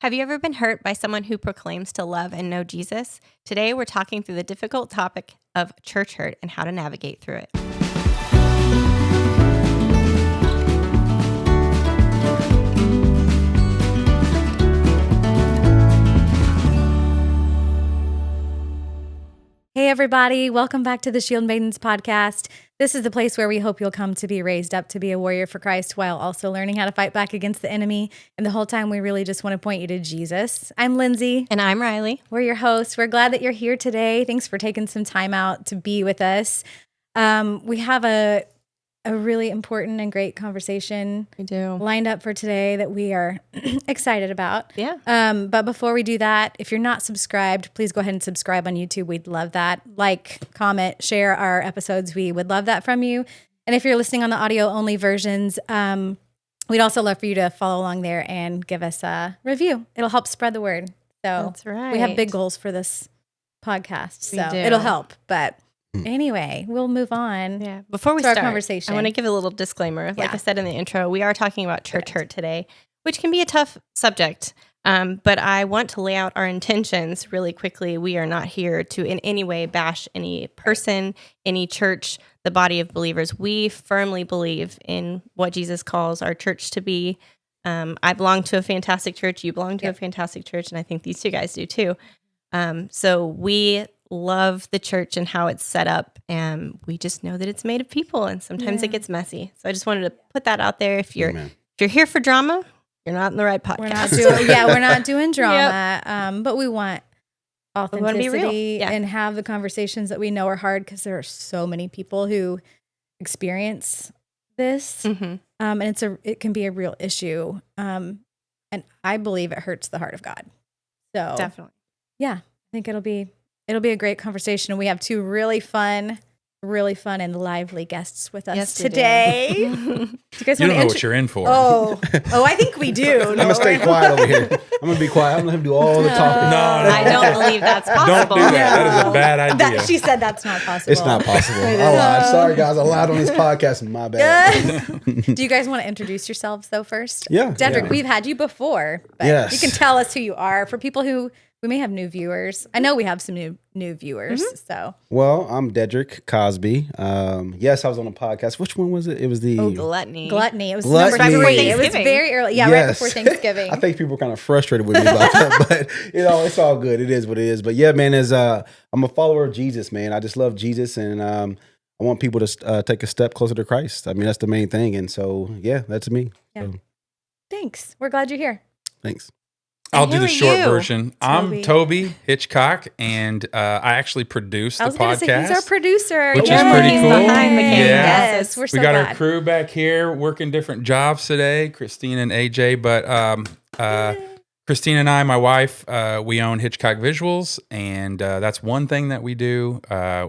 Have you ever been hurt by someone who proclaims to love and know Jesus? Today, we're talking through the difficult topic of church hurt and how to navigate through it. Hey everybody, welcome back to the Shieldmaidens podcast. This is the place where we hope you'll come to be raised up to be a warrior for Christ while also learning how to fight back against the enemy. And the whole time we really just want to point you to Jesus. I'm Lindsay. And I'm Riley. We're your hosts. We're glad that you're here today. Thanks for taking some time out to be with us. We have a really important and great conversation lined up for today that we are excited about. Yeah. But before we do that, if you're not subscribed, please go ahead and subscribe on YouTube. We'd love that. Like, comment, share our episodes. We would love that from you. And if you're listening on the audio only versions, we'd also love for you to follow along there and give us a review. It'll help spread the word. So That's right. We have big goals for this podcast. So it'll help. But anyway, we'll move on. Yeah. Before we start start, our conversation, I want to give a little disclaimer. Like I said in the intro, we are talking about church hurt today, which can be a tough subject. But I want to lay out our intentions really quickly. We are not here to in any way bash any person, any church, the body of believers. We firmly believe in what Jesus calls our church to be. I belong to a fantastic church. You belong to a fantastic church. And I think these two guys do too. So we love the church and how it's set up, and we just know that it's made of people, and sometimes it gets messy. So I just wanted to put that out there. If you're here for drama, you're not in the right podcast. We're not doing drama, but we want authenticity and have the conversations that we know are hard because there are so many people who experience this, and it can be a real issue, and I believe it hurts the heart of God. So definitely, I think it'll be a great conversation. We have two really fun and lively guests with us today. Do you guys don't know what you're in for. Oh, I think we do. I'm gonna stay quiet over here. I'm gonna be quiet. I'm gonna him do all the talking. No, I don't believe that's possible. Don't do that. That is a bad idea. She said that's not possible. It's not possible. I lied. Sorry, guys. I lied on this podcast. My bad. Do you guys want to introduce yourselves though first? Yeah. Dedrick, we've had you before, but you can tell us who you are for people who. We may have new viewers. I know we have some new viewers. So, well, I'm Dedrick Cosby. Yes, I was on a podcast. Which one was it? It was the Gluttony. It was Gluttony. number 3. It was very early. Yeah, right before Thanksgiving. I think people were kind of frustrated with me about that, but it's all good. It is what it is. But yeah, man, I'm a follower of Jesus, man. I just love Jesus, and I want people to take a step closer to Christ. I mean, that's the main thing. And so, yeah, that's me. Yeah. So. Thanks. We're glad you're here. Thanks. I'll do the short version. I'm Toby Hitchcock, and I actually produce the podcast. Say, he's our producer. Which is pretty cool. Behind the camera. Yes, we're so glad. glad. Our crew back here working different jobs today, Christine and AJ. But Christine and I, my wife, we own Hitchcock Visuals, and that's one thing that we do.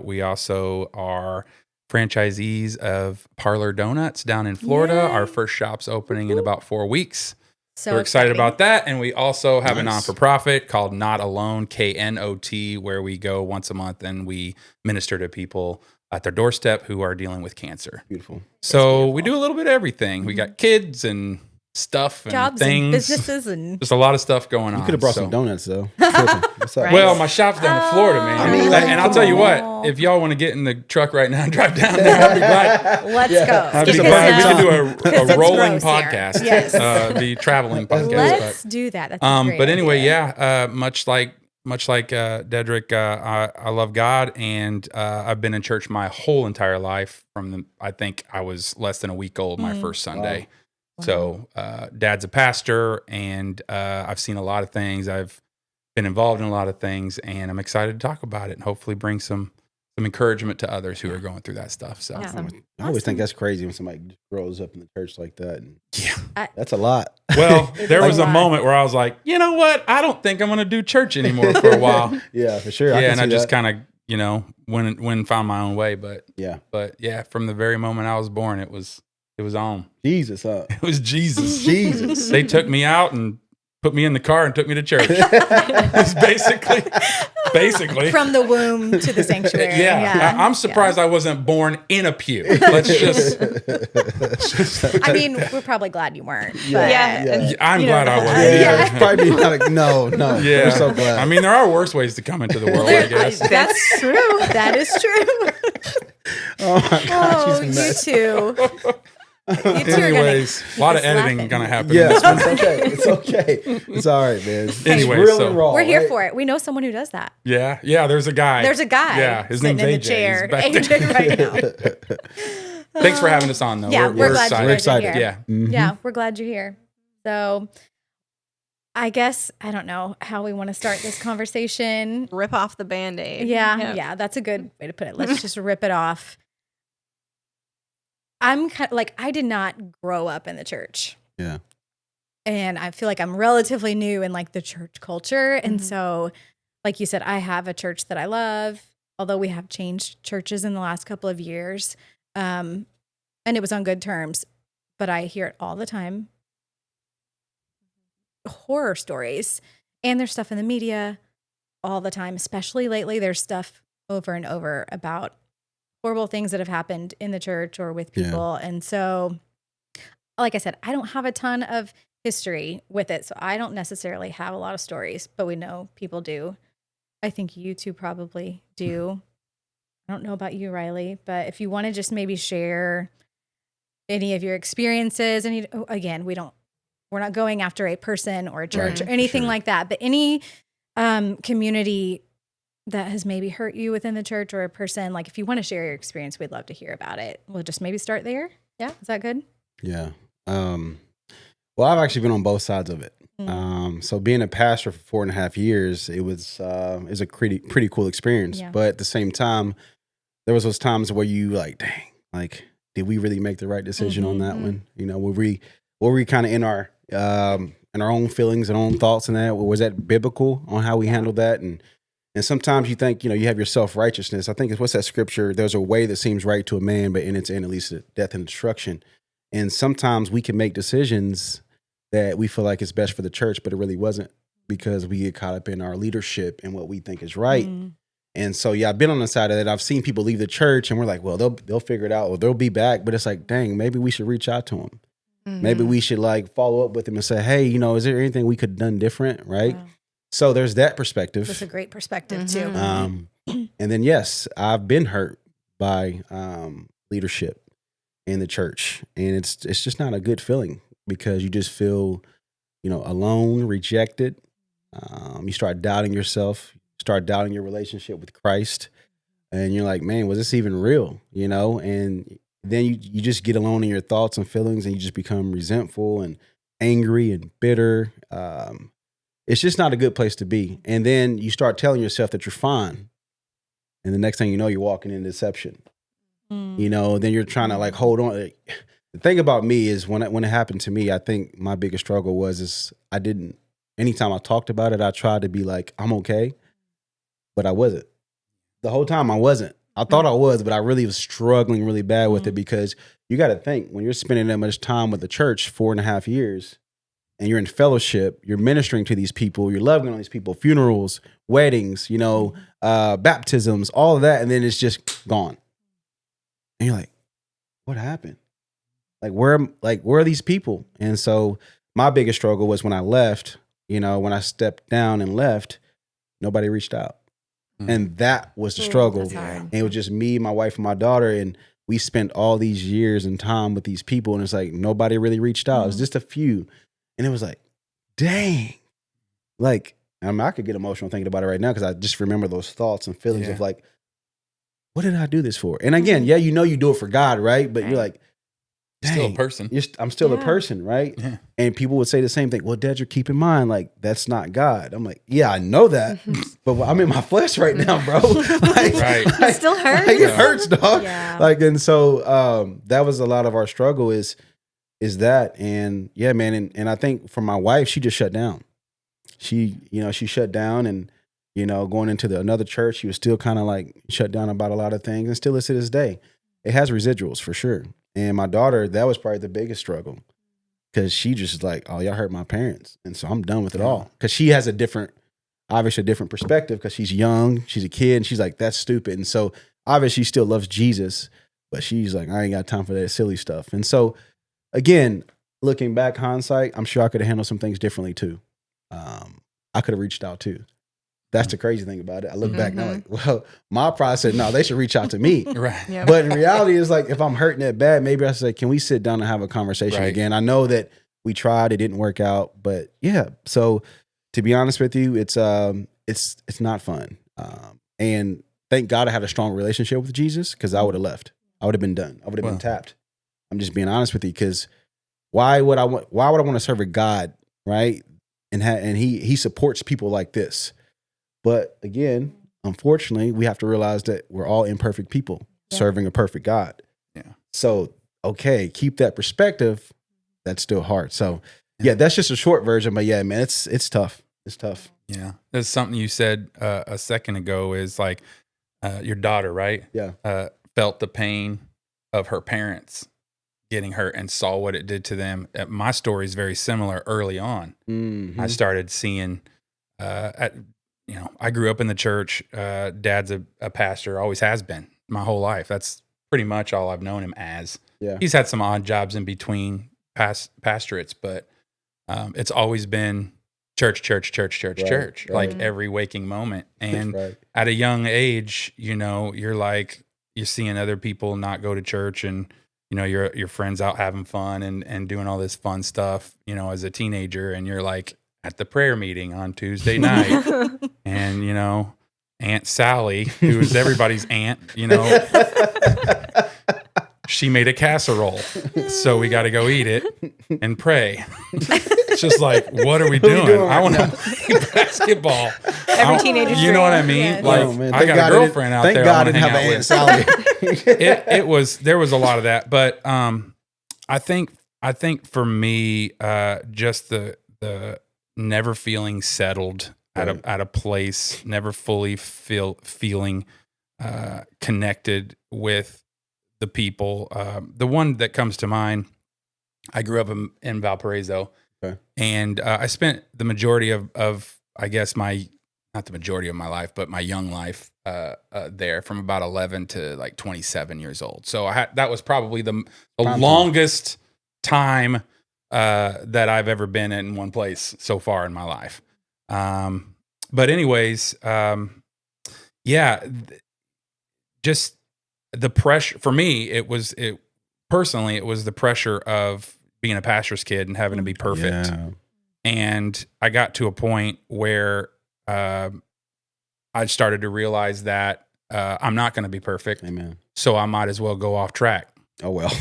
We also are franchisees of Parlor Donuts down in Florida. Yay. Our first shop's opening in about 4 weeks. So we're excited about that. And we also have a non-for-profit called Not Alone, KNOT, where we go once a month and we minister to people at their doorstep who are dealing with cancer. Beautiful. So we do a little bit of everything. We got kids and stuff and jobs things. And businesses and just a lot of stuff going on. You could have brought some donuts though. Well, my shop's down in Florida, man. And I'll tell you what, if y'all want to get in the truck right now and drive down there, I'll be glad. Let's go. We can do a rolling podcast. Yes. The traveling podcast. Let's do that. That's a great but anyway, idea. much like Dedrick, I love God, and I've been in church my whole entire life. I think I was less than a week old my first Sunday. Wow. So Dad's a pastor, and I've seen a lot of things. I've been involved in a lot of things, and I'm excited to talk about it and hopefully bring some encouragement to others who are going through that stuff. So I always think that's crazy when somebody grows up in the church like that. And that's a lot. Well, there was a moment where I was like, you know what? I don't think I'm going to do church anymore for a while. Yeah, for sure. Yeah, I just kind of, went and found my own way. But from the very moment I was born, it was on. Jesus, huh? It was Jesus. Jesus. They took me out and put me in the car and took me to church. It's basically from the womb to the sanctuary. Yeah. I'm surprised I wasn't born in a pew. Let's just. I mean, we're probably glad you weren't. I'm glad I wasn't. It's probably like, no. Yeah. We're so glad. I mean, there are worse ways to come into the world, I guess. That's true. That is true. Oh my God, you too. Anyways, a lot of editing going to happen. Yeah, it's okay. It's all right, man. Anyway, real and raw, we're here for it. We know someone who does that. Yeah. There's a guy. Yeah, his name's AJ. In the chair. AJ right now. Thanks for having us on, though. Yeah, we're glad you're excited. Yeah. Mm-hmm. Yeah, we're glad you're here. So, I guess I don't know how we want to start this conversation. Rip off the Band-Aid. Yeah, that's a good way to put it. Let's just rip it off. I'm kind of like, I did not grow up in the church. Yeah. And I feel like I'm relatively new in like the church culture. And so, like you said, I have a church that I love, although we have changed churches in the last couple of years. And it was on good terms, but I hear it all the time. Horror stories. And there's stuff in the media all the time, especially lately. There's stuff over and over about horrible things that have happened in the church or with people. Yeah. And so, like I said, I don't have a ton of history with it. So I don't necessarily have a lot of stories, but we know people do. I think you two probably do. I don't know about you, Riley, but if you want to just maybe share any of your experiences, and again, we're not going after a person or a church or anything like that, but any community that has maybe hurt you within the church or a person, like if you want to share your experience, we'd love to hear about it. We'll just maybe start there. Yeah. Is that good? Yeah. Well, I've actually been on both sides of it. So being a pastor for 4.5 years, it was a pretty cool experience. Yeah. But at the same time, there was those times where you like, dang, like, did we really make the right decision on that one? You know, were we kind of in our own feelings and own thoughts and that? Was that biblical on how we handled that? And sometimes you think, you have your self-righteousness. I think it's, what's that scripture? There's a way that seems right to a man, but in its end, it leads to death and destruction. And sometimes we can make decisions that we feel like it's best for the church, but it really wasn't, because we get caught up in our leadership and what we think is right. And so, I've been on the side of that. I've seen people leave the church and we're like, well, they'll figure it out or they'll be back. But it's like, dang, maybe we should reach out to them. Maybe we should like follow up with them and say, hey, is there anything we could have done different? Right. Wow. So there's that perspective. That's a great perspective too. And then, yes, I've been hurt by leadership in the church, and it's just not a good feeling, because you just feel, alone, rejected. You start doubting yourself, start doubting your relationship with Christ, and you're like, man, was this even real? And then you just get alone in your thoughts and feelings, and you just become resentful and angry and bitter. It's just not a good place to be. And then you start telling yourself that you're fine, and the next thing you know, you're walking in deception. Then you're trying to like hold on. The thing about me is when it happened to me, I think my biggest struggle was anytime I talked about it, I tried to be like, I'm okay, but I wasn't. The whole time I wasn't. I thought I was, but I really was struggling really bad with it, because you got to think, when you're spending that much time with the church, 4.5 years, and you're in fellowship, you're ministering to these people, you're loving on these people, funerals, weddings, baptisms, all of that, and then it's just gone. And you're like, what happened? Like, where are these people? And so my biggest struggle was when I left, when I stepped down and left, nobody reached out. And that was the struggle. And it was just me, my wife, and my daughter. And we spent all these years and time with these people. And it's like, nobody really reached out. It was just a few. And it was like, dang. Like, I could get emotional thinking about it right now, because I just remember those thoughts and feelings of like, what did I do this for? And again, you do it for God, right? But you're like, dang, still a person. I'm still a person, right? Yeah. And people would say the same thing. Well, Dedrick, keep in mind, like, that's not God. I'm like, yeah, I know that, but I'm in my flesh right now, bro. Like, It still hurts. Like, it hurts, dog. Yeah. Like, and so that was a lot of our struggle is that. And yeah, man. And I think for my wife, she just shut down. She shut down, and going into another church, she was still kind of like shut down about a lot of things, and still is to this day. It has residuals for sure. And my daughter, that was probably the biggest struggle. because she just is like, oh, y'all hurt my parents. And so I'm done with it all. Because she has obviously a different perspective because she's young, she's a kid, and she's like, that's stupid. And so obviously she still loves Jesus, but she's like, I ain't got time for that silly stuff. And so again, looking back, hindsight, I'm sure I could have handled some things differently too. I could have reached out too. That's the crazy thing about it. I look back and I'm like, well, my pride said, no, they should reach out to me. Right. Yep. But in reality, it's like, if I'm hurting that bad, maybe I say, can we sit down and have a conversation again? I know that we tried, it didn't work out, but yeah. So to be honest with you, it's not fun. And thank God I had a strong relationship with Jesus, because I would have left. I would have been done. I would have been tapped. I'm just being honest with you, because why would I want to serve a God, right? And he supports people like this. But again, unfortunately, we have to realize that we're all imperfect people serving a perfect God. Yeah. So, okay, keep that perspective. That's still hard. So, yeah, that's just a short version. But yeah, man, it's tough. It's tough. Yeah. There's something you said a second ago is like your daughter, right? Yeah. Felt the pain of her parents getting hurt and saw what it did to them. My story is very similar early on. Mm-hmm. I started seeing I grew up in the church. Dad's a pastor, always has been my whole life. That's pretty much all I've known him as. Yeah. He's had some odd jobs in between pastorates, but it's always been church, like every waking moment. And at a young age, you're like, you're seeing other people not go to church, and your friends out having fun and doing all this fun stuff, as a teenager, and you're like at the prayer meeting on Tuesday night. And, Aunt Sally, who is everybody's aunt, she made a casserole. So we got to go eat it and pray. It's just like, what are we doing? I want to play basketball. Every teenager's You know what I mean? Yeah. Like, I got a girlfriend out there. Thank God I didn't have an Aunt Sally. There was a lot of that. But I think for me, just the never feeling settled at a place, never fully feeling connected with the people. The one that comes to mind, I grew up in Valparaiso, and I spent the majority of I guess not the majority of my life, but my young life there, from about 11 to like 27 years old. So that was probably the longest time that I've ever been in one place so far in my life. But anyways, just the pressure for me, it was the pressure of being a pastor's kid and having to be perfect. Yeah. And I got to a point where I started to realize that I'm not going to be perfect. Amen. So I might as well go off track. Oh, well.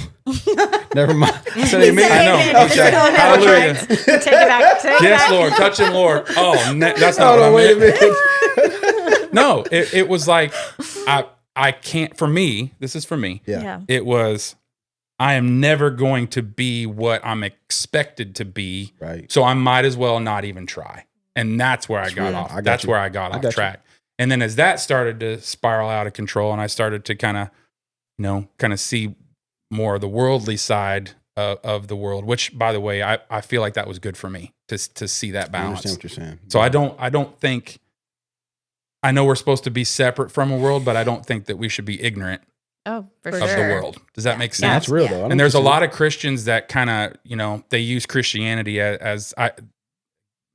Never mind. So I know. Okay. Hallelujah. Take it back. Yes, Lord. Touch him, Lord. Oh, that's not what I meant. Wait a minute. No, it was like, I can't, for me, this is for me. Yeah. It was, I am never going to be what I'm expected to be. Right. So I might as well not even try. And that's where I got off. That's where I got off track. And then as that started to spiral out of control, and I started to kind of see more of the worldly side of the world, which, by the way, I feel like that was good for me to see that balance. I understand what you're saying. So I don't think, I know we're supposed to be separate from a world, but I don't think that we should be ignorant of the world. Does that make sense? That's real though. And there's a lot of Christians that kind of, they use Christianity as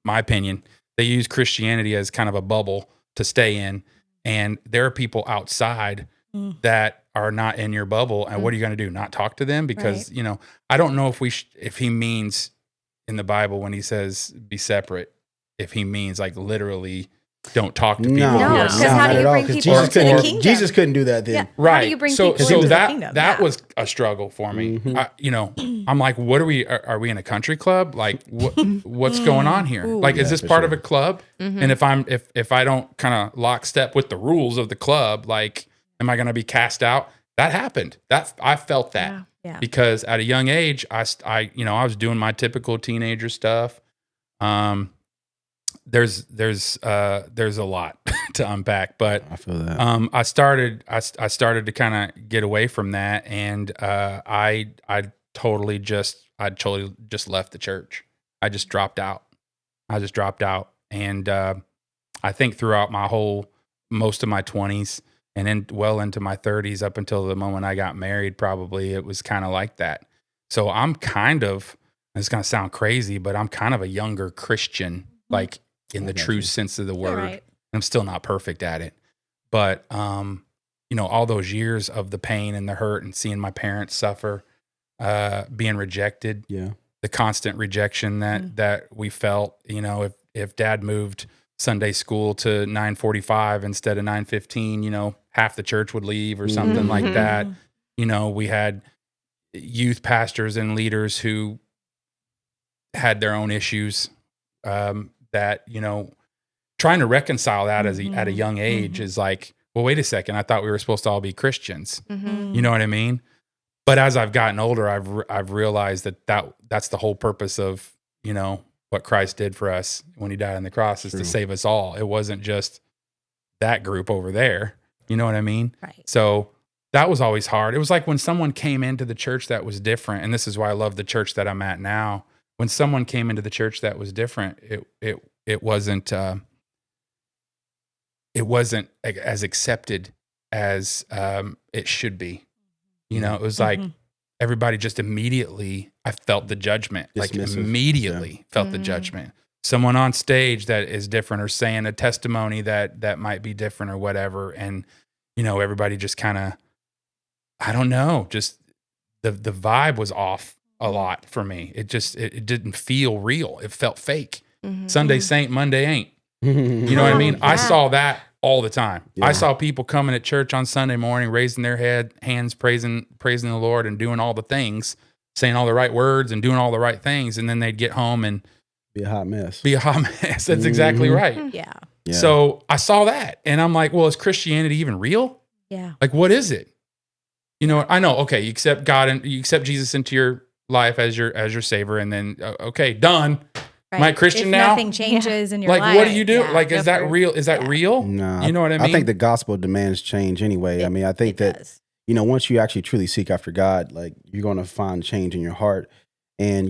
my opinion, they use Christianity as kind of a bubble to stay in. And there are people outside that are not in your bubble. And what are you going to do? Not talk to them? Because, I don't know if he means in the Bible when he says be separate, if he means like literally don't talk to people. No, because how do you bring people into the kingdom? Jesus couldn't do that then. Yeah. Right. How do you bring people into the kingdom? That was a struggle for me. Mm-hmm. I'm like, what are we in a country club? Like, what's going on here? Ooh, like, is this part of a club? Mm-hmm. And if I don't kind of lockstep with the rules of the club, like, am I going to be cast out? That happened. I felt that because at a young age, I was doing my typical teenager stuff. There's a lot to unpack, but I feel that. I started to kind of get away from that, and I totally just I totally just left the church. I just dropped out. And I think throughout most of my 20s and then well into my 30s, up until the moment I got married, probably it was kind of like that. So I'm kind of, it's going to sound crazy, but I'm kind of a younger Christian, like in the true sense of the word. Right. I'm still not perfect at it. But, all those years of the pain and the hurt and seeing my parents suffer, being rejected, the constant rejection that we felt, if dad moved Sunday school to 9:45 instead of 9:15, half the church would leave or something like that. We had youth pastors and leaders who had their own issues, that, trying to reconcile that at a young age is like, well, wait a second. I thought we were supposed to all be Christians. You know what I mean? But as I've gotten older, I've realized that's the whole purpose of, what Christ did for us when he died on the cross is to save us all. It wasn't just that group over there. You know what I mean? Right. So that was always hard. It was like when someone came into the church that was different, and this is why I love the church that I'm at now. When someone came into the church that was different, it wasn't as accepted as it should be. It was like everybody just immediately, I felt the judgment, like immediately felt the judgment. Someone on stage that is different or saying a testimony that might be different or whatever. And, everybody just kind of, I don't know, just the vibe was off a lot for me. It didn't feel real. It felt fake. Sunday saint, Monday ain't. You know what I mean? Yeah. I saw that all the time. Yeah. I saw people coming to church on Sunday morning, raising their hands, praising the Lord and doing all the things, saying all the right words and doing all the right things. And then they'd get home and be a hot mess. That's exactly right. Yeah. So I saw that and I'm like, well, is Christianity even real? Yeah. Like, what is it? I know. Okay. You accept God and you accept Jesus into your life as your savior. And then, okay, done. Right. Am I Christian now? Nothing changes in your life. Like, what do you do? Yeah, is that real? Is that real? No. You know what I mean? I think the gospel demands change anyway. I think that, does. Once you actually truly seek after God, like, you're going to find change in your heart. And,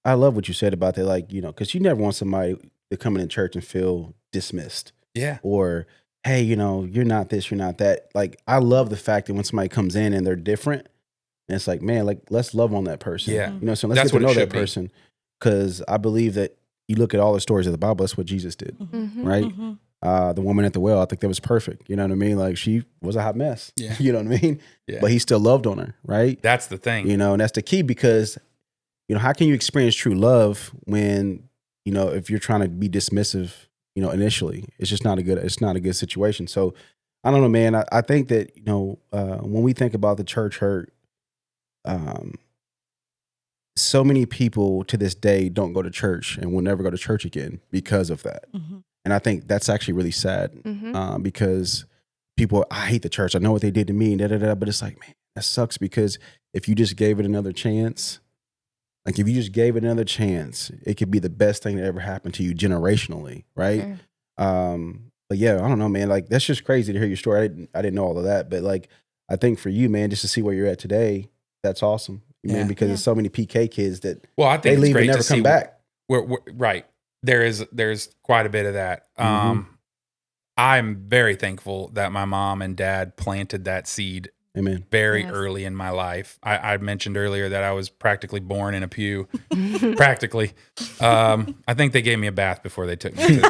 I love what you said about that. Like, because you never want somebody to come in church and feel dismissed. Yeah. Or, hey, you're not this, you're not that. Like, I love the fact that when somebody comes in and they're different, and it's like, man, like, let's love on that person. Yeah. So let's get to know that person. Because I believe that you look at all the stories of the Bible, that's what Jesus did, right? The woman at the well, I think that was perfect. You know what I mean? Like, she was a hot mess. Yeah. You know what I mean? Yeah. But he still loved on her, right? That's the thing. And that's the key because, how can you experience true love when, if you're trying to be dismissive, initially, it's just not a good situation. So I don't know, man. I think that, when we think about the church hurt, so many people to this day don't go to church and will never go to church again because of that. And I think that's actually really sad because people, I hate the church. I know what they did to me, but it's like, man, that sucks because if you just gave it another chance, it could be the best thing that ever happened to you generationally, right? Sure. But yeah, I don't know, man. Like, that's just crazy to hear your story. I didn't know all of that, but like, I think for you, man, just to see where you're at today, that's awesome. Man, because there's so many PK kids that I think they leave and never come back. Right. There's quite a bit of that. I'm very thankful that my mom and dad planted that seed. Amen. Very early in my life. I mentioned earlier that I was practically born in a pew. Practically. I think they gave me a bath before they took me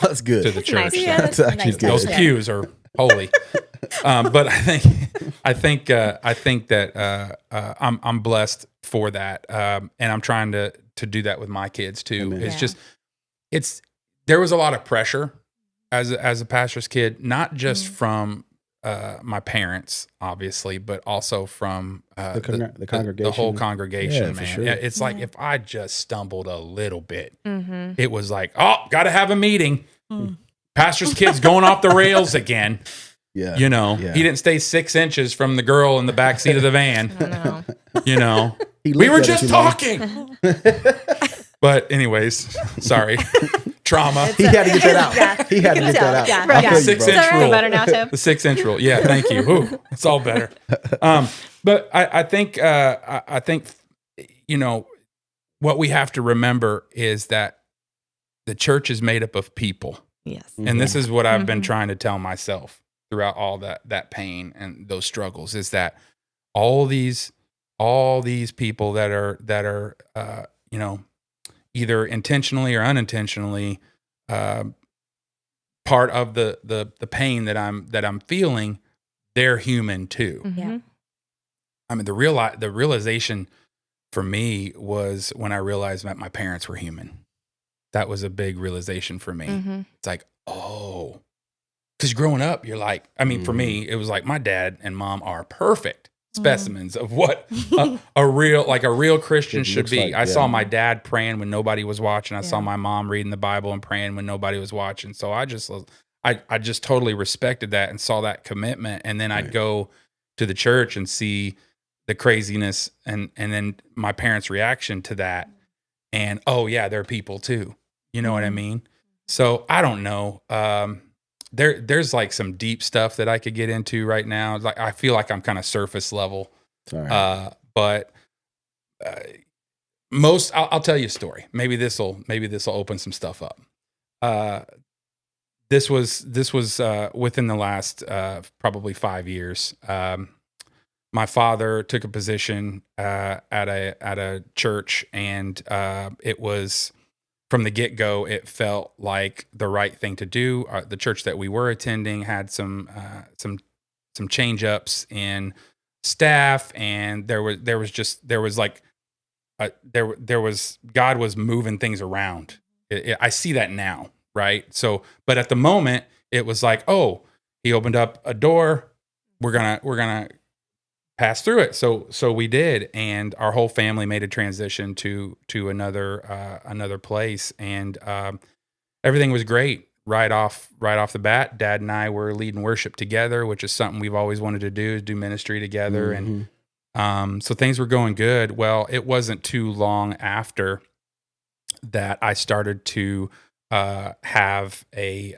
that's good. To the church. Nice. Yeah, that's actually good. Those pews are holy. But I think that I'm blessed for that, and I'm trying to do that with my kids too. Amen. It's there was a lot of pressure as a pastor's kid, not just from my parents, obviously, but also from the congregation, the whole congregation. Man, sure. It's like if I just stumbled a little bit, it was like, oh, got to have a meeting. Pastor's kid's going off the rails again. Yeah. He didn't stay 6 inches from the girl in the back seat of the van. We were just talking. But anyways, sorry. Trauma. He had to get that out. He had to get that out. Yeah. The 6 inch rule. Better now, Tim. The 6 inch rule. Yeah, thank you. Ooh, it's all better. But I think what we have to remember is that the church is made up of people. Yes. And this is what I've been trying to tell myself throughout all that pain and those struggles, is that all these people that are either intentionally or unintentionally part of the pain that I'm feeling, they're human too. Yeah. I mean, the realization for me was when I realized that my parents were human. That was a big realization for me. It's like, oh, because growing up, you're like, I mean, for me, it was like my dad and mom are perfect specimens of what a real Christian should be. I saw my dad praying when nobody was watching. I saw my mom reading the Bible and praying when nobody was watching. So I just totally respected that and saw that commitment. And then I'd go to the church and see the craziness and then my parents' reaction to that. And, oh yeah, they're people too. You know what I mean? So I don't know. There's like some deep stuff that I could get into right now. Like, I feel like I'm kind of surface level. But I'll tell you a story. Maybe this'll open some stuff up. This was within the last probably 5 years. My father took a position at a church, and it was, from the get-go, it felt like the right thing to do. The church that we were attending had some change-ups in staff, and there was God was moving things around. I see that now, right? So, but at the moment, it was like, oh, he opened up a door. We're gonna pass through it. So we did, and our whole family made a transition to another place, and everything was great right off the bat. Dad and I were leading worship together, which is something we've always wanted to do ministry together, and so things were going good. Well, it wasn't too long after that I started to have a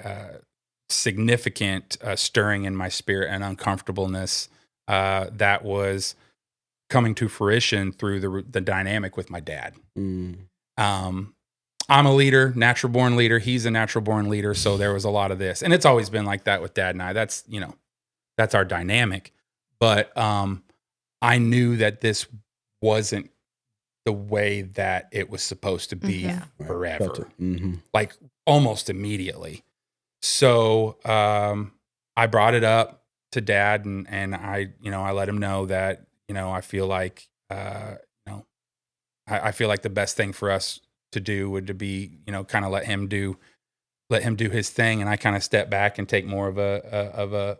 significant stirring in my spirit and uncomfortableness that was coming to fruition through the dynamic with my dad. I'm a leader, natural born leader. He's a natural born leader. So there was a lot of this, and it's always been like that with Dad and I. That's our dynamic. But I knew that this wasn't the way that it was supposed to be forever, like almost immediately. So I brought it up to Dad, and I let him know that, I feel like, I feel like the best thing for us to do would to be, kind of let him do his thing. And I kind of step back and take more of a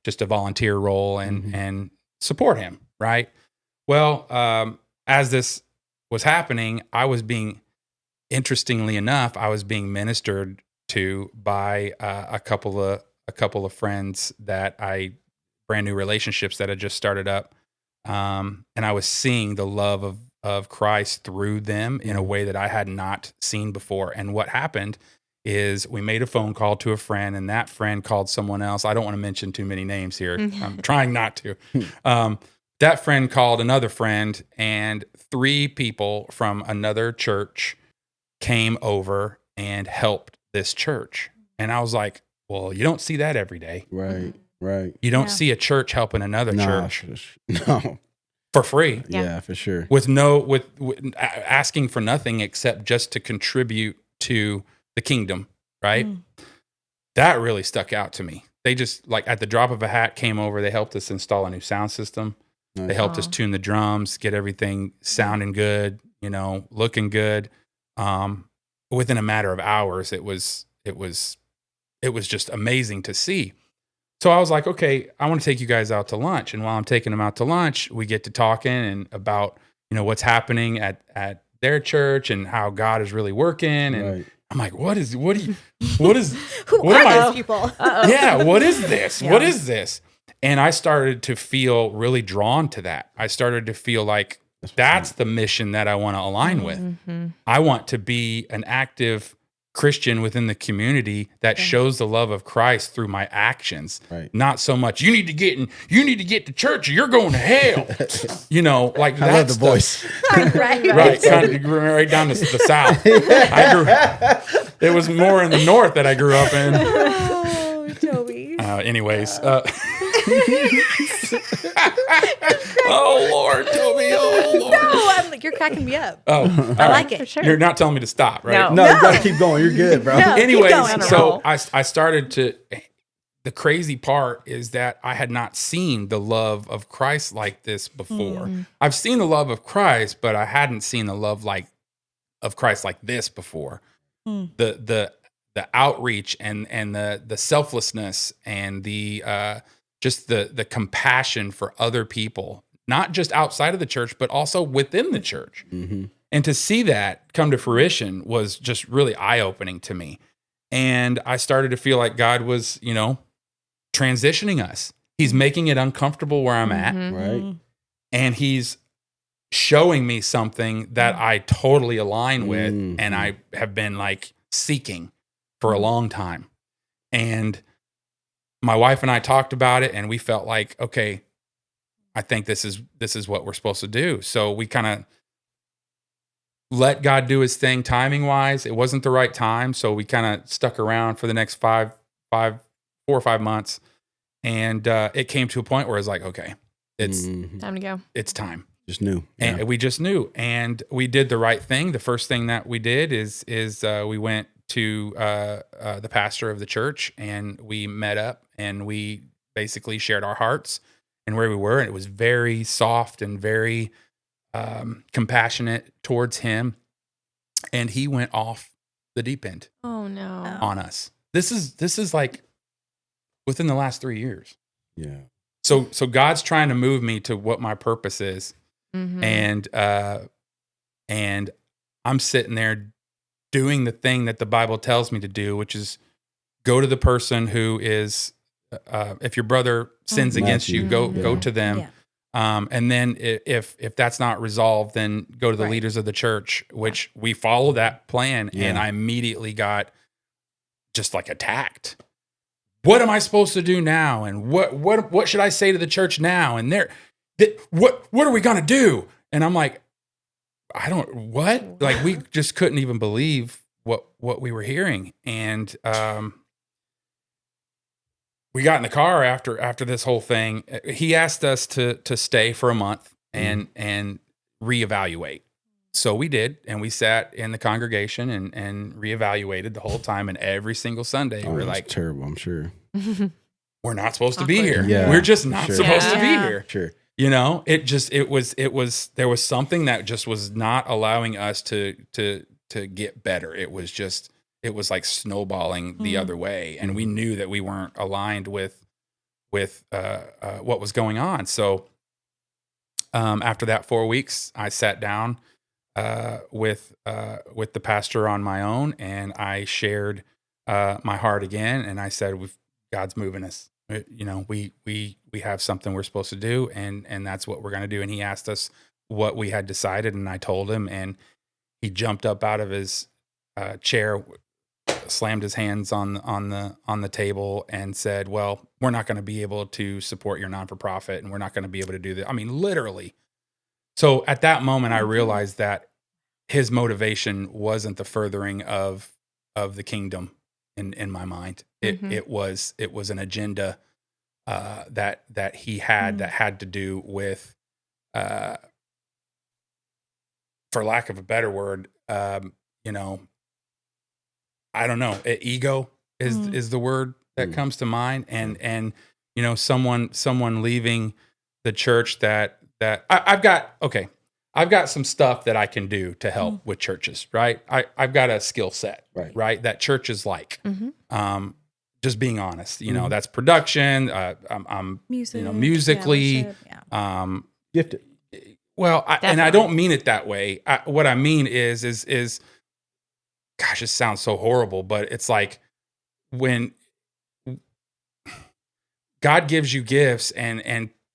just a volunteer role and support him. Right. Well, as this was happening, interestingly enough, I was being ministered to by a couple of friends that brand new relationships that had just started up. And I was seeing the love of Christ through them in a way that I had not seen before. And what happened is we made a phone call to a friend, and that friend called someone else. I don't want to mention too many names here. I'm trying not to. That friend called another friend, and 3 people from another church came over and helped this church. And I was like, well, you don't see that every day. Right. You don't see a church helping another church. No. For free. Yeah, for sure. With asking for nothing except just to contribute to the kingdom, right? That really stuck out to me. They just, like, at the drop of a hat, came over. They helped us install a new sound system. Nice. They helped us tune the drums, get everything sounding good, looking good. Within a matter of hours, it was just amazing to see. So I was like, okay, I want to take you guys out to lunch. And while I'm taking them out to lunch, we get to talking and about, what's happening at their church and how God is really working. And I'm like, what are these people? Yeah, what is this? Yeah. What is this? And I started to feel really drawn to that. I started to feel like that's the mission that I want to align with. I want to be an active Christian within the community that shows the love of Christ through my actions. Right. Not so much, you need to get to church or you're going to hell. You know, like I love the voice. right. Kind of right down to the South. It was more in the North that I grew up in. Oh, Toby. Anyways. Oh, Lord, Toby. Oh, Lord. No, I'm like, you're cracking me up. Oh, I like it. For sure. You're not telling me to stop, right? No, you got to keep going. You're good, bro. No. Anyways, so I started to, the crazy part is that I had not seen the love of Christ like this before. I've seen the love of Christ, but I hadn't seen the love of Christ like this before. The outreach and the selflessness and the just the compassion for other people, not just outside of the church, but also within the church. Mm-hmm. And to see that come to fruition was just really eye-opening to me. And I started to feel like God was, transitioning us. He's making it uncomfortable where I'm at. Right. And he's showing me something that I totally align with and I have been like seeking for a long time. And my wife and I talked about it and we felt like, okay, I think this is what we're supposed to do. So we kind of let God do his thing timing wise. It wasn't the right time. So we kind of stuck around for the next 4 or 5 months. And it came to a point where it's like, okay, it's time to go. It's time. Just knew. And we just knew. And we did the right thing. The first thing that we did is we went to the pastor of the church and we met up and we basically shared our hearts and where we were. And it was very soft and very compassionate towards him. And he went off the deep end. Oh no. On us. This is like within the last 3 years. Yeah. So God's trying to move me to what my purpose is. And I'm sitting there doing the thing that the Bible tells me to do, which is go to the person who is, if your brother sins against you, go to them. Yeah. And then if that's not resolved, then go to the leaders of the church, which we follow that plan. Yeah. And I immediately got just like attacked. What am I supposed to do now? And what should I say to the church now? And what are we going to do? And I'm like, what? Like, we just couldn't even believe what we were hearing. And we got in the car after this whole thing. He asked us to stay for a month and reevaluate. So we did, and we sat in the congregation and reevaluated the whole time. And every single Sunday, we're like, terrible, I'm sure. We're not supposed to be here. Yeah, we're just not supposed to be here. Sure. It was something that just was not allowing us to get better. It was like snowballing the other way. And we knew that we weren't aligned with what was going on. So after that 4 weeks, I sat down with the pastor on my own, and I shared my heart again, and I said, God's moving us. We have something we're supposed to do, and that's what we're going to do. And he asked us what we had decided, and I told him, and he jumped up out of his chair, slammed his hands on the table, and said, "Well, we're not going to be able to support your non-for-profit, and we're not going to be able to do that." I mean, literally. So at that moment, I realized that his motivation wasn't the furthering of the kingdom in my mind. It was an agenda that he had that had to do with, for lack of a better word, I don't know. Ego is the word that comes to mind, and someone leaving the church that I've got some stuff that I can do to help with churches, right? I've got a skill set, right? That churches like. Just being honest, that's production. I'm musically, gifted. Well, and I don't mean it that way. What I mean is, gosh, it sounds so horrible, but it's like when God gives you gifts and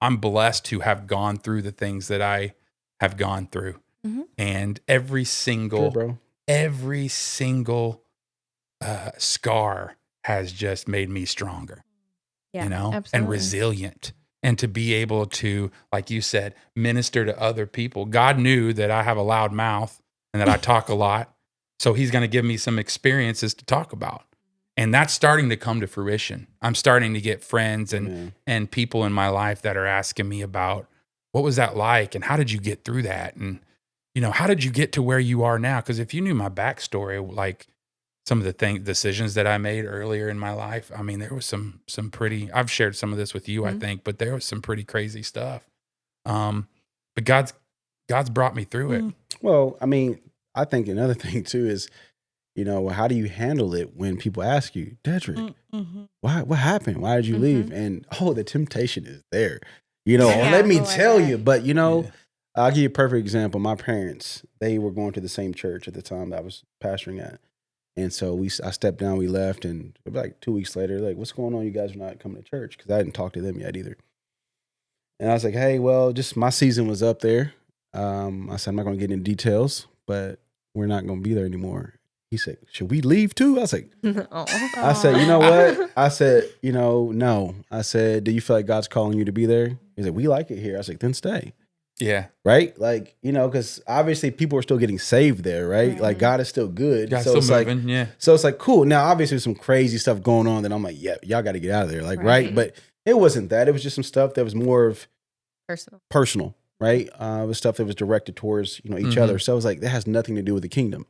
I'm blessed to have gone through the things that I have gone through. And every single scar has just made me stronger, absolutely. and resilient. And to be able to, like you said, minister to other people. God knew that I have a loud mouth and that I talk a lot. So he's going to give me some experiences to talk about. And that's starting to come to fruition. I'm starting to get friends and people in my life that are asking me about, what was that like? And how did you get through that? And, how did you get to where you are now? Because if you knew my backstory, like some of the decisions that I made earlier in my life, I mean, there was some pretty, I've shared some of this with you, I think, but there was some pretty crazy stuff. But God's brought me through it. Well, I mean, I think another thing too is, how do you handle it when people ask you, Dedrick, what happened? Why did you leave? And the temptation is there, let me tell you. But, I'll give you a perfect example. My parents, they were going to the same church at the time that I was pastoring at. And so I stepped down, we left, and like 2 weeks later, like, what's going on? You guys are not coming to church? Because I hadn't talked to them yet either. And I was like, hey, well, just my season was up there. I said, I'm not going to get into details, but we're not going to be there anymore. He said, should we leave too? I was like, I said, you know what? I said, no. I said, do you feel like God's calling you to be there? He said, we like it here. I was like, then stay. Yeah. Right? Like, because obviously people are still getting saved there, right? Like God is still good. God's so still it's moving, like, so it's like, cool. Now, obviously there's some crazy stuff going on that I'm like, yeah, y'all got to get out of there. Like, right? But it wasn't that. It was just some stuff that was more of personal, right? It was stuff that was directed towards, each other. So it was like, that has nothing to do with the kingdom.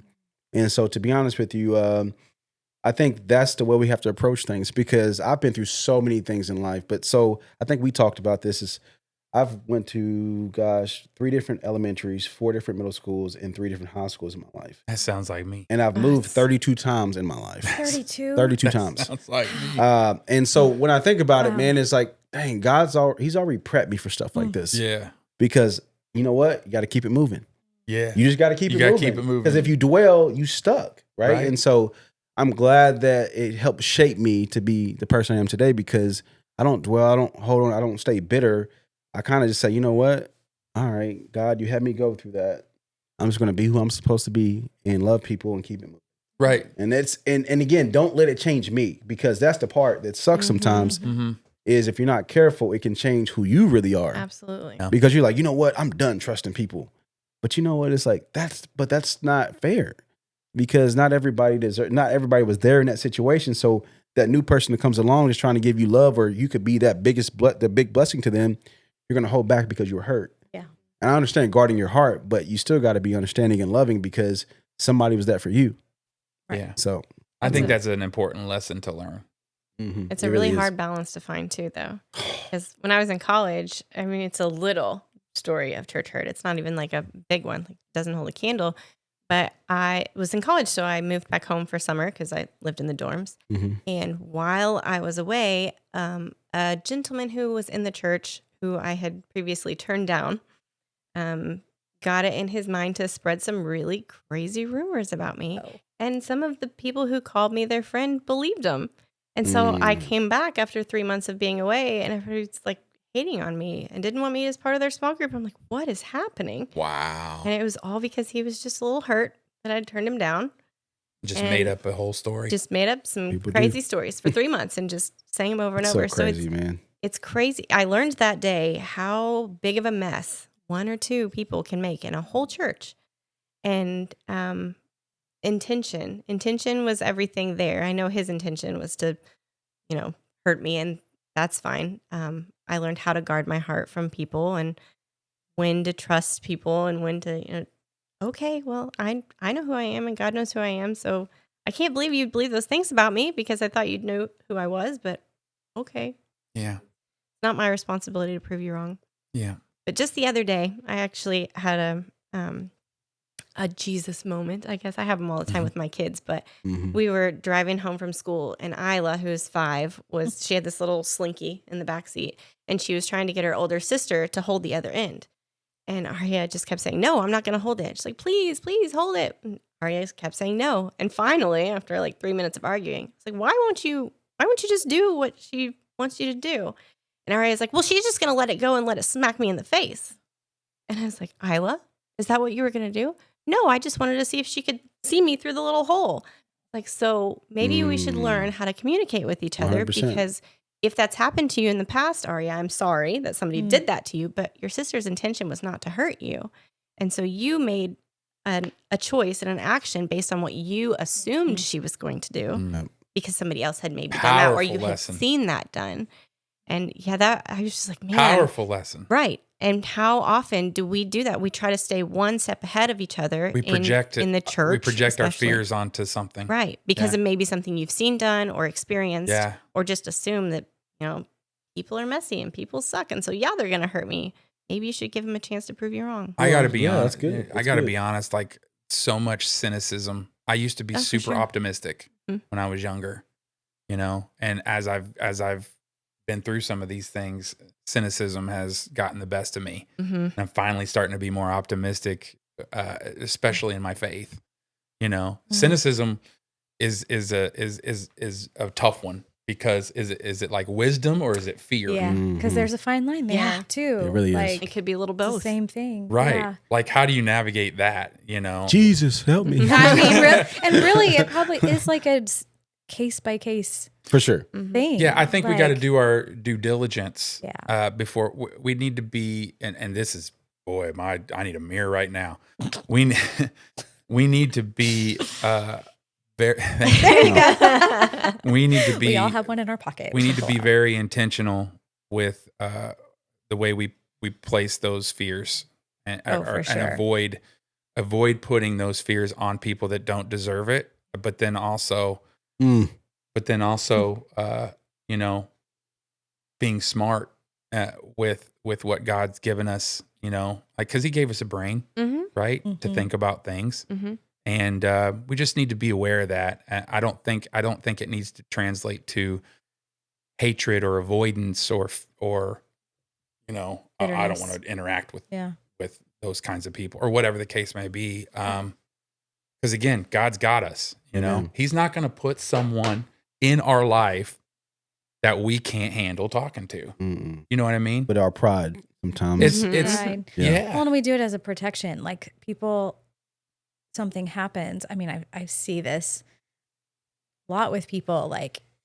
And so to be honest with you, I think that's the way we have to approach things, because I've been through so many things in life. But so I think we talked about this is, I've went to, 3 different elementaries, 4 different middle schools, and 3 different high schools in my life. That sounds like me. And I've moved 32 times in my life. 32? 32 times. Sounds like me. And so when I think about it, man, it's like, dang, he's already prepped me for stuff like this. Yeah. Because you know what? You got to keep it moving. Yeah. You just got to keep it moving. Because if you dwell, you stuck, right? And so I'm glad that it helped shape me to be the person I am today, because I don't dwell, I don't hold on, I don't stay bitter. I kind of just say, you know what? All right, God, you had me go through that. I'm just going to be who I'm supposed to be and love people and keep it moving. Right. And and again, don't let it change me, because that's the part that sucks sometimes is if you're not careful, it can change who you really are. Absolutely. Yeah. Because you're like, you know what? I'm done trusting people. But you know what? It's like, that's not fair, because not everybody was there in that situation. So that new person that comes along is trying to give you love, or you could be that the big blessing to them. You're going to hold back because you were hurt. Yeah. And I understand guarding your heart, but you still got to be understanding and loving, because somebody was that for you. Right. Yeah. So I think that's an important lesson to learn. Mm-hmm. It's a really hard balance to find too, though. Because when I was in college, I mean, it's a little story of church hurt. It's not even like a big one. Like, it doesn't hold a candle. But I was in college, so I moved back home for summer because I lived in the dorms. And while I was away, a gentleman who was in the church, who I had previously turned down, got it in his mind to spread some really crazy rumors about me. And some of the people who called me their friend believed him. And so I came back after 3 months of being away, and everybody's like hating on me and didn't want me as part of their small group. I'm like, what is happening? Wow. And it was all because he was just a little hurt that I'd turned him down. Just made up a whole story. Just made up some crazy stories for 3 months and just sang them over and over. So crazy, man. It's crazy. I learned that day how big of a mess 1 or 2 people can make in a whole church. And intention was everything there. I know his intention was to, hurt me, and that's fine. I learned how to guard my heart from people and when to trust people and when to, okay, well, I know who I am and God knows who I am. So I can't believe you'd believe those things about me because I thought you'd know who I was, but okay. Yeah. It's not my responsibility to prove you wrong. Yeah. But just the other day, I actually had a Jesus moment. I guess I have them all the time with my kids, but we were driving home from school, and Isla, who's 5, she had this little slinky in the back seat, and she was trying to get her older sister to hold the other end. And Arya just kept saying, no, I'm not going to hold it. She's like, please hold it. And Arya kept saying no. And finally, after like 3 minutes of arguing, it's like, why won't you just do what she wants you to do? And Aria's like, well, she's just going to let it go and let it smack me in the face. And I was like, Isla, is that what you were going to do? No, I just wanted to see if she could see me through the little hole. Like, so maybe we should learn how to communicate with each other 100%. because if that's happened to you in the past, Aria, I'm sorry that somebody did that to you, but your sister's intention was not to hurt you. And so you made a choice and an action based on what you assumed she was going to do because somebody else had maybe done that or you had seen that done. And that I was just like, man. Powerful lesson. Right. And how often do we do that? We try to stay one step ahead of each other We project in the church. We project especially. our fears onto something. Right. Because it may be something you've seen done or experienced or just assume that, people are messy and people suck. And so, they're going to hurt me. Maybe you should give them a chance to prove you wrong. I got to be honest. That's good. I got to be honest. Like so much cynicism. I used to be super optimistic when I was younger, and as I've been through some of these things, cynicism has gotten the best of me. And I'm finally starting to be more optimistic, especially in my faith. Cynicism is a tough one. Because is it like wisdom or is it fear? Yeah, because there's a fine line there too. It really is. It could be a little both. It's the same thing, right? Yeah. Like, how do you navigate that? Jesus, help me. I mean, really, it probably is like a case by case for sure thing. Yeah, I think we got to do our due diligence. Before we need to be, and this is I need a mirror right now. We need to be. There you go. We need to be. We all have one in our pocket. We need to be very intentional with the way we place those fears and avoid putting those fears on people that don't deserve it. But then also, being smart with what God's given us. Because He gave us a brain, right, to think about things. And we just need to be aware of that. I don't think it needs to translate to hatred or avoidance or I don't want to interact with those kinds of people or whatever the case may be. Because again, God's got us. He's not going to put someone in our life that we can't handle talking to. You know what I mean? But our pride sometimes. It's Well, and we do it as a protection. Like something happens. I mean, I see this a lot with people,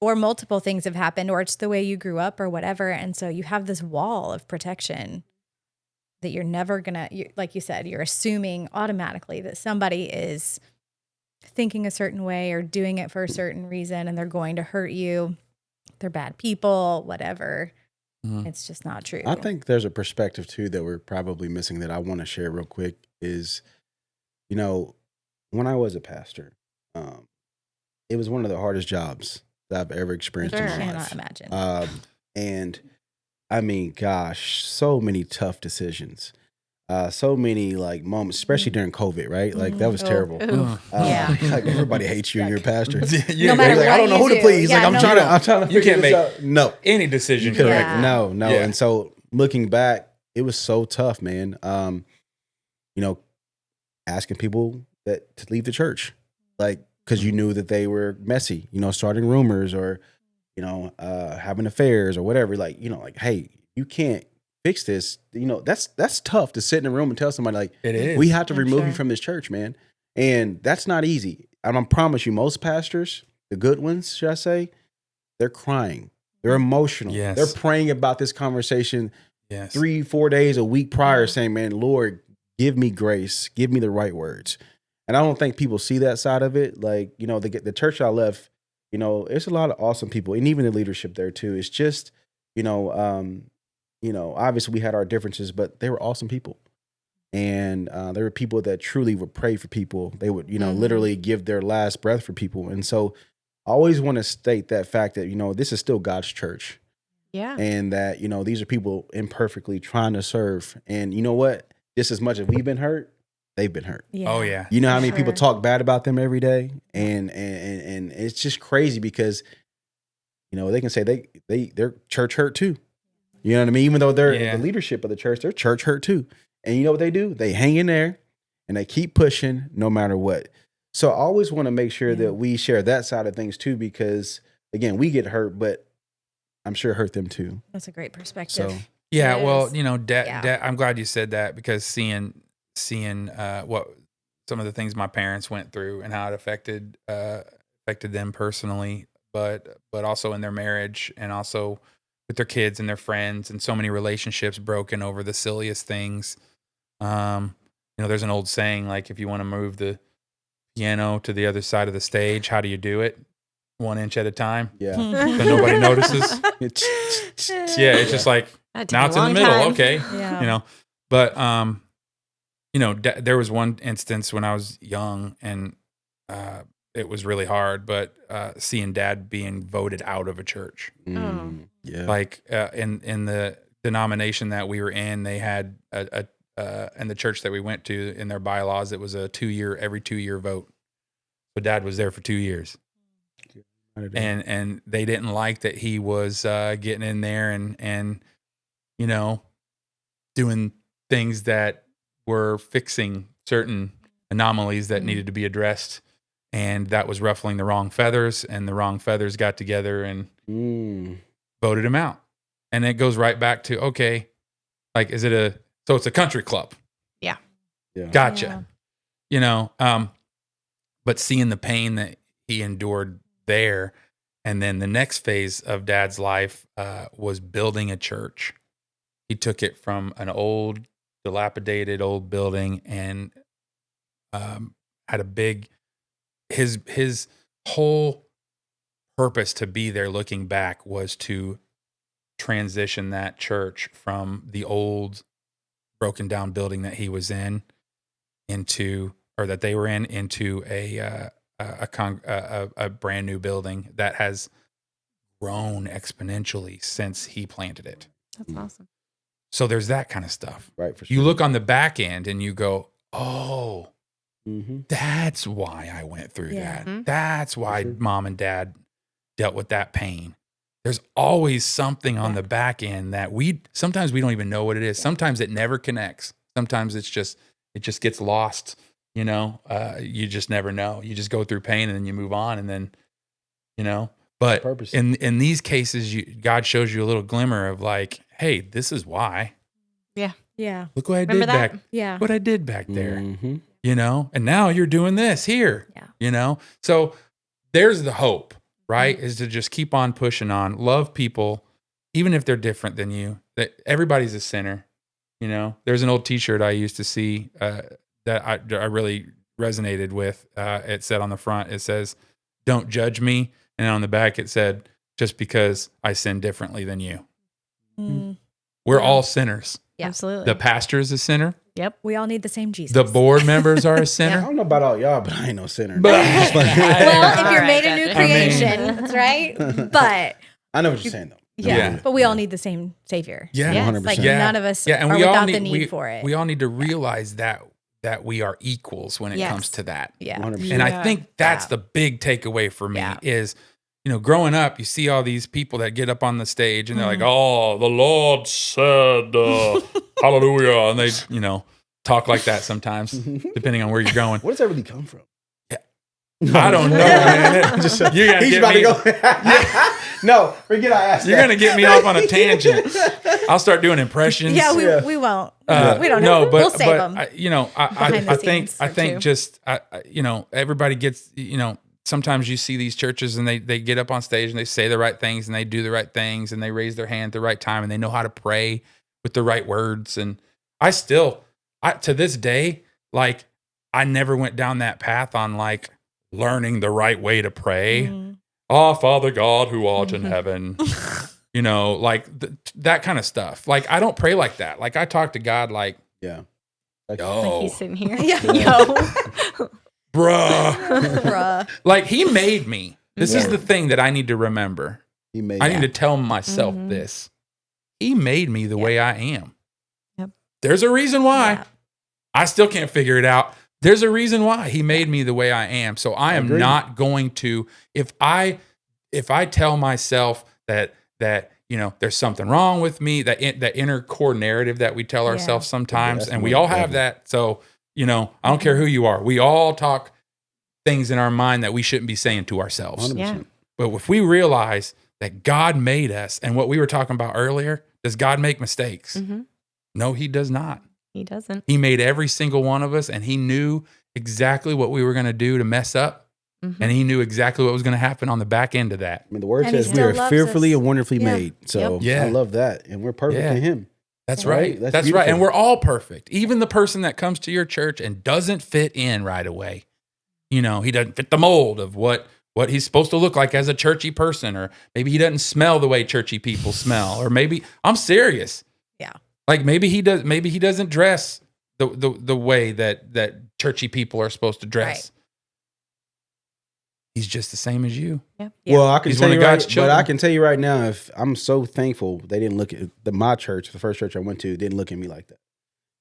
or multiple things have happened, or it's the way you grew up or whatever. And so you have this wall of protection that you're never gonna, like you said, you're assuming automatically that somebody is thinking a certain way or doing it for a certain reason and they're going to hurt you. They're bad people, whatever. It's just not true. I think there's a perspective too that we're probably missing that I want to share real quick is, when I was a pastor, it was one of the hardest jobs that I've ever experienced in my life. I cannot imagine. And I mean, gosh, so many tough decisions, so many moments, especially during COVID, right? That was terrible. Like everybody hates you and you're a pastor. No matter what I don't know who to please. I'm trying to. You can't make any decision. Correct. No. Yeah. And so looking back, it was so tough, man. Asking people to leave the church, because you knew that they were messy, starting rumors or, having affairs or whatever. Hey, you can't fix this. That's tough to sit in a room and tell somebody it is. We have to remove you from this church, man. And that's not easy. And I promise you, most pastors, the good ones, should I say, they're crying. They're emotional. Yes. They're praying about this conversation 3-4 days a week prior, saying, man, Lord, give me grace. Give me the right words. And I don't think people see that side of it. The church I left, it's a lot of awesome people, and even the leadership there too. It's just, obviously we had our differences, but they were awesome people. And there were people that truly would pray for people. They would, literally give their last breath for people. And so I always want to state that fact that, this is still God's church. Yeah. And that, these are people imperfectly trying to serve. And you know what? Just as much as we've been hurt, they've been hurt. Yeah. Oh yeah. You know how many people talk bad about them every day? And it's just crazy because, they can say they're church hurt too. You know what I mean? Even though they're the leadership of the church, they're church hurt too. And you know what they do? They hang in there and they keep pushing no matter what. So I always want to make sure that we share that side of things too, because again, we get hurt, but I'm sure it hurt them too. That's a great perspective. So yeah, well, I'm glad you said that, because seeing what some of the things my parents went through and how it affected them personally, but also in their marriage, and also with their kids and their friends, and so many relationships broken over the silliest things. There's an old saying, like, if you want to move the piano to the other side of the stage, how do you do it? 1 inch at a time. Yeah. So nobody notices. Yeah, it's just like, now it's in the middle. Time. Okay. Yeah. But there was one instance when I was young, and it was really hard, but seeing Dad being voted out of a church. Yeah. Like in the denomination that we were in, they had in the church that we went to, in their bylaws, it was a every 2 year vote. So Dad was there for 2 years. And they didn't like that he was getting in there and doing things that were fixing certain anomalies that needed to be addressed, and that was ruffling the wrong feathers, and the wrong feathers got together and voted him out. And it goes right back to, okay, like, so it's a country club. Yeah. Gotcha. But seeing the pain that he endured there, and then the next phase of Dad's life was building a church. He took it from an old, dilapidated old building, and had a big, his whole purpose to be there, looking back, was to transition that church from the old, broken down building that he was in into a brand new building that has grown exponentially since he planted it. That's awesome. So there's that kind of stuff. Right. For sure. You look on the back end and you go, oh, that's why I went through that. Mm-hmm. That's why Mom and Dad dealt with that pain. There's always something on the back end that sometimes we don't even know what it is. Sometimes it never connects. Sometimes it just gets lost. You just never know. You just go through pain and then you move on, and then, but in these cases, God shows you a little glimmer of, like, hey, this is why. Yeah. Yeah. Look what I Remember did that? back. Yeah. What I did back there. And now you're doing this here. Yeah. So there's the hope, right? Is to just keep on pushing on, love people, even if they're different than you. That everybody's a sinner. There's an old T-shirt I used to see that I really resonated with. It said on the front, it says, "Don't judge me," and on the back it said, "Just because I sin differently than you." We're all sinners. Yeah. Absolutely. The pastor is a sinner. Yep. We all need the same Jesus. The board members are a sinner. I don't know about all y'all, but I ain't no sinner. Well, if you're made a new creation, that's right. But I know what you're saying, though. Yeah. But we all need the same Savior. Yeah. 100%. Like, none of us are without the need for it. We all need to realize that we are equals when it comes to that. Yeah. 100%. And I think that's the big takeaway for me is, growing up, you see all these people that get up on the stage and they're like, "Oh, the Lord said, hallelujah." And they, talk like that sometimes, depending on where you're going. Where does that really come from? I don't know, man. You gotta He's get about me. to go. No, forget I asked. You're gonna get me off on a tangent. I'll start doing impressions. Yeah, we won't. We don't know. No, we'll save them. I think just everybody gets. Sometimes you see these churches and they get up on stage and they say the right things and they do the right things and they raise their hand at the right time and they know how to pray with the right words. And I to this day, like, I never went down that path on, like, learning the right way to pray. Oh, Father God who art in heaven, like that kind of stuff. Like, I don't pray like that. Like, I talk to God like, yo, like he's sitting here. Yo. Bruh. Like, he made me. This is the thing that I need to remember. I need to tell myself this. He made me the way I am. Yep. There's a reason why. Yeah. I still can't figure it out. There's a reason why he made me the way I am. So I am not going to, if I tell myself that there's something wrong with me, that inner core narrative that we tell ourselves sometimes, and we all have that. So, I don't care who you are. We all talk things in our mind that we shouldn't be saying to ourselves. 100%. But if we realize that God made us. And what we were talking about earlier, does God make mistakes? No, he does not. He doesn't. He made every single one of us, and he knew exactly what we were going to do to mess up. And he knew exactly what was going to happen on the back end of that. I mean, the word says we are fearfully and wonderfully made. So I love that. And we're perfect in him. That's right. That's right. And we're all perfect. Even the person that comes to your church and doesn't fit in right away. He doesn't fit the mold of what he's supposed to look like as a churchy person, or maybe he doesn't smell the way churchy people smell, or maybe I'm serious. Yeah. Like maybe he doesn't dress the way that churchy people are supposed to dress. Right. He's just the same as you. Yeah. Well, I can tell you but I can tell you right now, if I'm so thankful they didn't look at my church, the first church I went to, didn't look at me like that,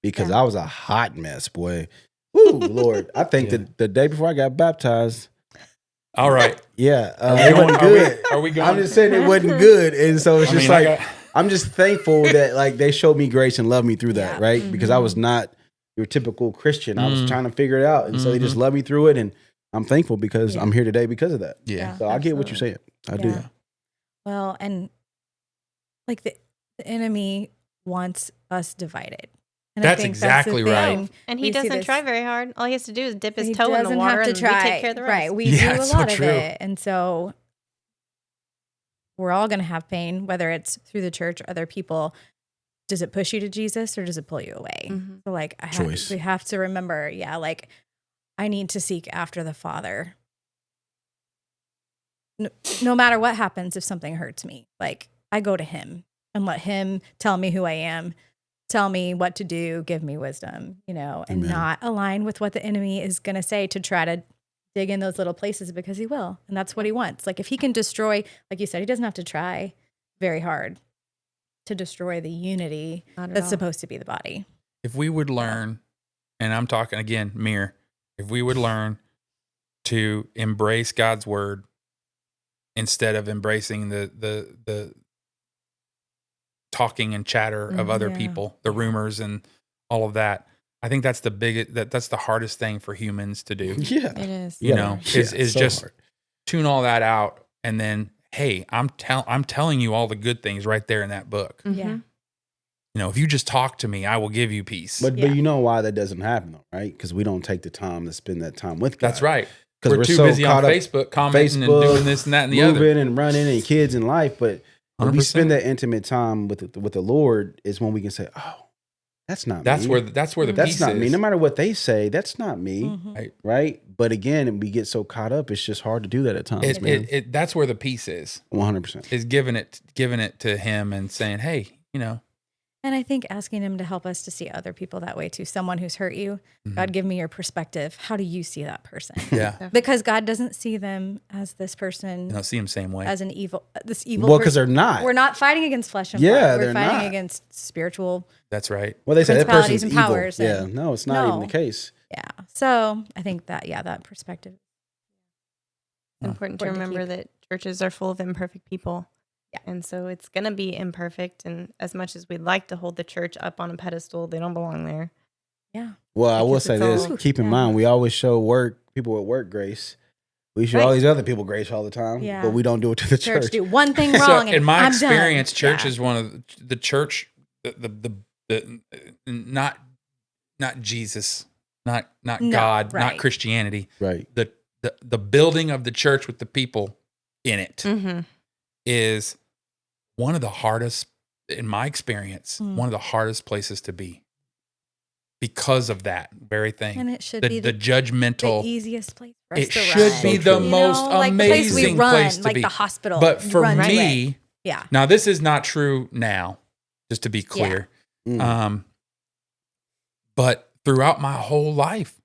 because I was a hot mess, boy. Woo, Lord! I think that the day before I got baptized. All right. Yeah, it wasn't good. Are we going? I'm just saying it wasn't good, and so it's I'm just thankful that they showed me grace and loved me through that, right? Because I was not your typical Christian. I was trying to figure it out, and so they just loved me through it, and I'm thankful because I'm here today because of that. Yeah. So I get what you're saying. I do. Well, and the enemy wants us divided. And that's exactly right. And he doesn't try very hard. All he has to do is dip his toe in the water and we take care of the rest. Right. We do a lot of it. And so we're all going to have pain, whether it's through the church or other people. Does it push you to Jesus or does it pull you away? So we have to remember, I need to seek after the Father. No matter what happens, if something hurts me, I go to him and let him tell me who I am, tell me what to do, give me wisdom, and not align with what the enemy is going to say to try to dig in those little places, because he will. And that's what he wants. If he can destroy, like you said, he doesn't have to try very hard to destroy the unity that's supposed to be the body. If we would learn, and I'm talking again, Mir, if we would learn to embrace God's word instead of embracing the talking and chatter of other people, the rumors and all of that, I think that's that's the hardest thing for humans to do. Yeah, it is. Is so just hard. Tune all that out, and then hey, I'm telling you all the good things right there in that book. Yeah. If you just talk to me, I will give you peace. But you know why that doesn't happen, though, right? Because we don't take the time to spend that time with God. That's right. Because we're too so busy on Facebook commenting and doing this and that and the other. Moving and running and kids and life. But when we spend that intimate time with the Lord is when we can say, oh, that's not me. That's where the peace is. That's not me. No matter what they say, that's not me. Mm-hmm. Right? But again, we get so caught up, it's just hard to do that at times, man. That's where the peace is. 100%. Is giving it to him and saying, hey, And I think asking him to help us to see other people that way too. Someone who's hurt you, God, give me your perspective. How do you see that person? Yeah. Because God doesn't see them as this person. You don't see them same way. As this evil Well, because they're not. We're not fighting against flesh and blood. We're fighting against spiritual. That's right. Well, they say that person's and evil. Powers. Yeah. No, it's not even the case. Yeah. So I think that perspective. It's important to remember that churches are full of imperfect people. Yeah. And so it's going to be imperfect. And as much as we'd like to hold the church up on a pedestal, they don't belong there. Yeah. Well, I will say this. Keep in mind, we always show people at work grace. We show all these other people grace all the time, but we don't do it to the church. Do one thing wrong. So in my experience, church is one of the church, not Jesus, not God, not Christianity. Right. The building of the church with the people in it is one of the hardest, in my experience, one of the hardest places to be because of that very thing. And it should be the judgmental, the easiest place for us it to run. should be the most amazing place to like be. The hospital. But for me, yeah. Now this is not true now, just to be clear. Yeah. But throughout my whole life,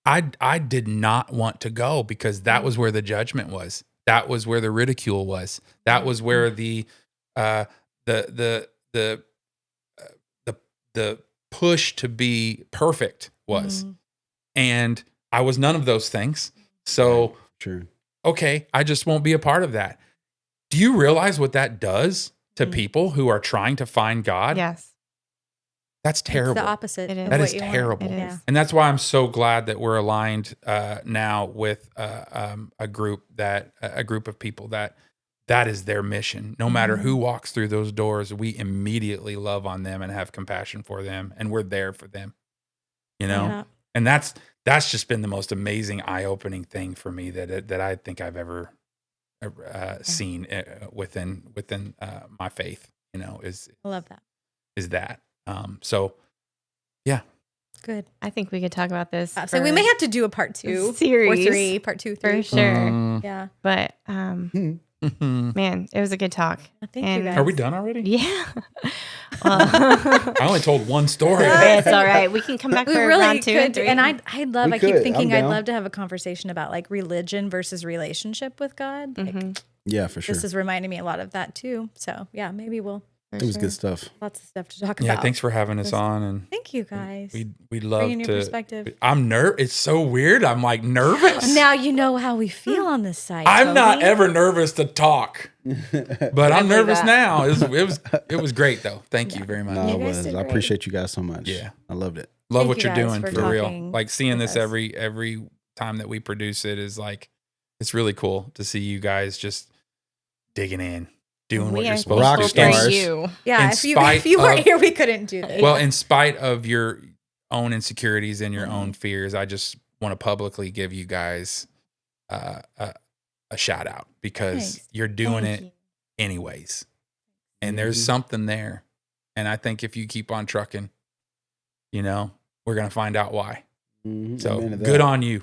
I did not want to go because that was where the judgment was. That was where the ridicule was. That was where the push to be perfect was. And I was none of those things. So, okay, I just won't be a part of that. Do you realize what that does to people who are trying to find God? Yes. It's That's terrible. the opposite. That is terrible. And that's why I'm so glad that we're aligned now with a group of people that that is their mission. No matter who walks through those doors, we immediately love on them and have compassion for them, and we're there for them. You know, Yeah. and that's just been the most amazing, eye-opening thing for me that I think I've ever seen within my faith. You know, I love that. Is that so? Yeah. Good. I think we could talk about this. So we may have to do a part 2 series or 3, part 2, 3 for sure. Yeah. But man, it was a good talk. Thank you guys. Are we done already? Yeah. I only told one story. It's all right. We can come back We for really round 2 and could. 3. And I keep thinking I'm I'd down. love to have a conversation about like religion versus relationship with God. Like, Yeah, for sure. this is reminding me a lot of that too. So yeah, maybe It was good stuff. lots of stuff to talk Yeah, about. thanks for having us on, and Thank you guys. we'd love Bringing your to. perspective. I'm It's so weird. I'm like nervous. Now you know how we feel on this site. I'm not Toby. ever nervous to talk, but I'm nervous now. It was great though. Thank you very much. No, You it guys was. did I great. appreciate you guys so much. Yeah. I loved it. Love Thank what you you're guys doing for for real. talking Like seeing with this us. every time that we produce it is like, it's really cool to see you guys just digging in, doing what you're supposed rock to do. stars. You. Yeah, in if you spite weren't of- here, we couldn't do this. Well, in spite of your own insecurities and your own fears, I just want to publicly give you guys a shout out because Thanks. you're doing Thank it you. anyways. And there's something there. And I think if you keep on trucking, you know, we're going to find out why. So Amen to good that. on you,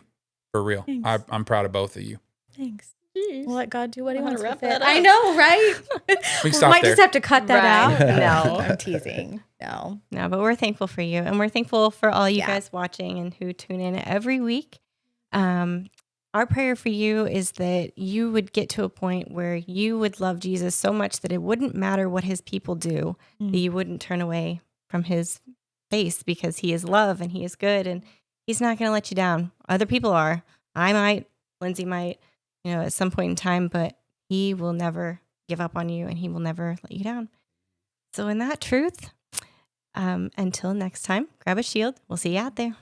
for real. Thanks. I'm proud of both of you. Thanks. Jeez. We'll let God do what he I'll wants wrap with that it. up. I know, right? We stop might there. just have to cut that Right. out. No. I'm teasing. No. No, but we're thankful for you. And we're thankful for all you Yeah. guys watching and who tune in every week. Our prayer for you is that you would get to a point where you would love Jesus so much that it wouldn't matter what his people do, that you wouldn't turn away from his face because he is love and he is good and he's not going to let you down. Other people are. I might, Lindsay might, at some point in time, but he will never give up on you and he will never let you down. So in that truth, until next time, grab a shield. We'll see you out there.